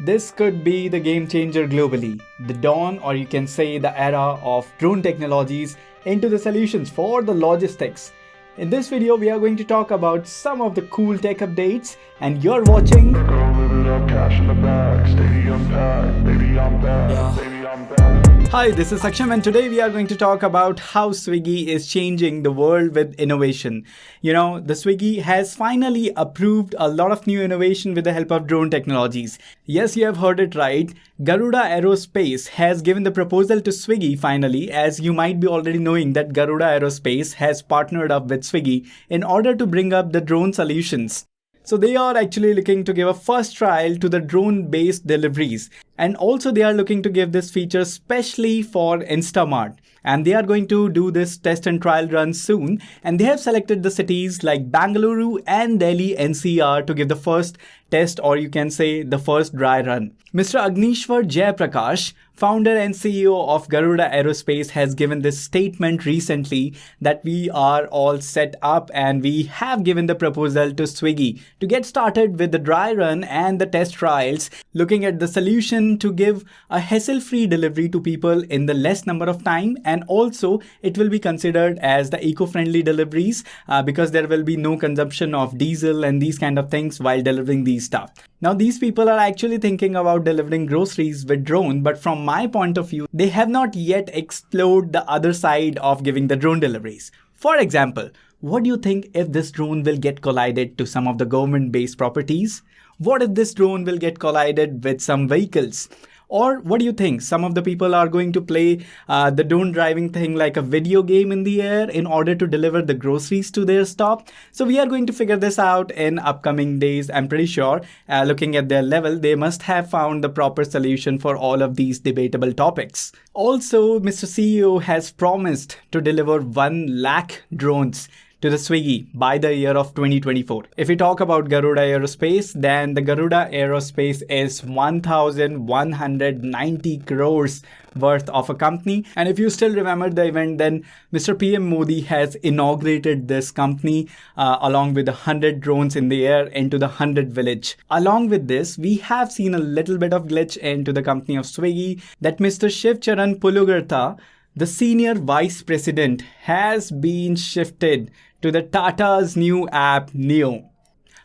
This could be the game changer globally, the dawn, or you can say the era of drone technologies into the solutions for the logistics. In this video, we are going to talk about some of the cool tech updates, and you're watching Hi, this is Saksham, and today we are going to talk about how Swiggy is changing the world with innovation. The Swiggy has finally approved a lot of new innovation with the help of drone technologies. Yes, you have heard it right. Garuda Aerospace has given the proposal to Swiggy finally, as you might be already knowing that Garuda Aerospace has partnered up with Swiggy in order to bring up the drone solutions. So they are actually looking to give a first trial to the drone-based deliveries. And also they are looking to give this feature specially for Instamart. And they are going to do this test and trial run soon. And they have selected the cities like Bangalore and Delhi NCR to give the first test, or you can say the first dry run. Mr. Agnishwar Jayaprakash, founder and CEO of Garuda Aerospace, has given this statement recently that we are all set up and we have given the proposal to Swiggy to get started with the dry run and the test trials, looking at the solution to give a hassle-free delivery to people in the less number of time, and also it will be considered as the eco-friendly deliveries because there will be no consumption of diesel and these kind of things while delivering these stuff. Now these people are actually thinking about delivering groceries with drone, but from my point of view, they have not yet explored the other side of giving the drone deliveries. For example, what do you think if this drone will get collided to some of the government-based properties? What if this drone will get collided with some vehicles? Or what do you think? Some of the people are going to play the drone driving thing like a video game in the air in order to deliver the groceries to their stop. So we are going to figure this out in upcoming days. I'm pretty sure looking at their level, they must have found the proper solution for all of these debatable topics. Also, Mr. CEO has promised to deliver 1 lakh drones to the Swiggy by the year of 2024. If we talk about Garuda Aerospace, then the Garuda Aerospace is 1,190 crores worth of a company. And if you still remember the event, then Mr. PM Modi has inaugurated this company along with 100 drones in the air into the 100 village. Along with this, we have seen a little bit of glitch into the company of Swiggy that Mr. Shiv Charan Pulugartha, the senior vice president, has been shifted to the Tata's new app Neo.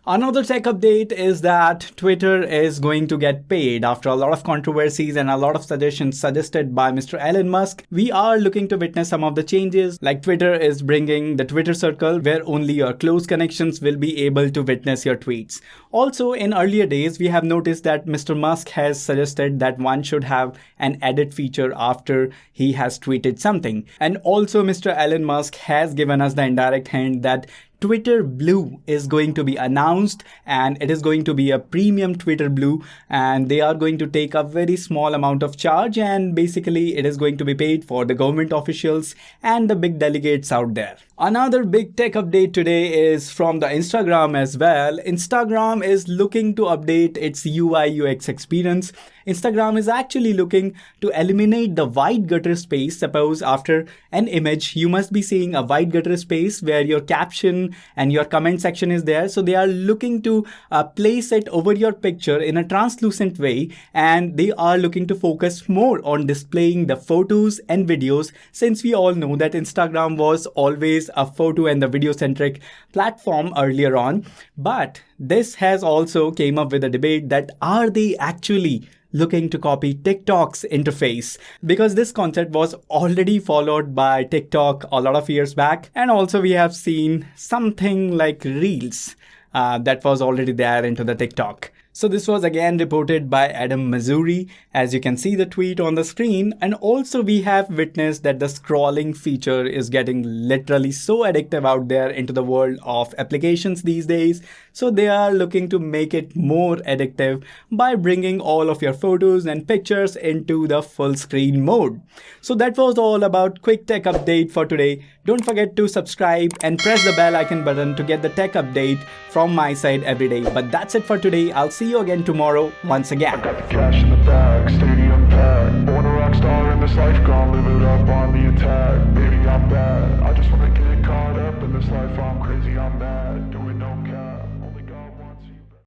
Another tech update is that Twitter is going to get paid. After a lot of controversies and a lot of suggestions suggested by Mr. Elon Musk, we are looking to witness some of the changes. Like Twitter is bringing the Twitter circle where only your close connections will be able to witness your tweets. Also, in earlier days, we have noticed that Mr. Musk has suggested that one should have an edit feature after he has tweeted something. And also, Mr. Elon Musk has given us the indirect hint that Twitter Blue is going to be announced, and it is going to be a premium Twitter Blue, and they are going to take a very small amount of charge, and basically it is going to be paid for the government officials and the big delegates out there. Another big tech update today is from the Instagram as well. Instagram is looking to update its UI UX experience. Instagram is actually looking to eliminate the white gutter space. Suppose after an image, you must be seeing a white gutter space where your caption and your comment section is there. So they are looking to place it over your picture in a translucent way, and they are looking to focus more on displaying the photos and videos, since we all know that Instagram was always a photo and the video centric platform earlier on. But this has also came up with a debate that are they actually looking to copy TikTok's interface, because this concept was already followed by TikTok a lot of years back, and also we have seen something like Reels that was already there into the TikTok. So this was again reported by Adam Mazuri, as you can see the tweet on the screen. And also we have witnessed that the scrolling feature is getting literally so addictive out there into the world of applications these days. So they are looking to make it more addictive by bringing all of your photos and pictures into the full screen mode. So that was all about quick tech update for today. Don't forget to subscribe and press the bell icon button to get the tech update from my side every day. But that's it for today. I'll see you again tomorrow once again. Cash in the bag, stadium packed. Born a rock star in this life, gone live it up on the attack. Baby, I'm bad. I just wanna get caught up in this life, I'm crazy.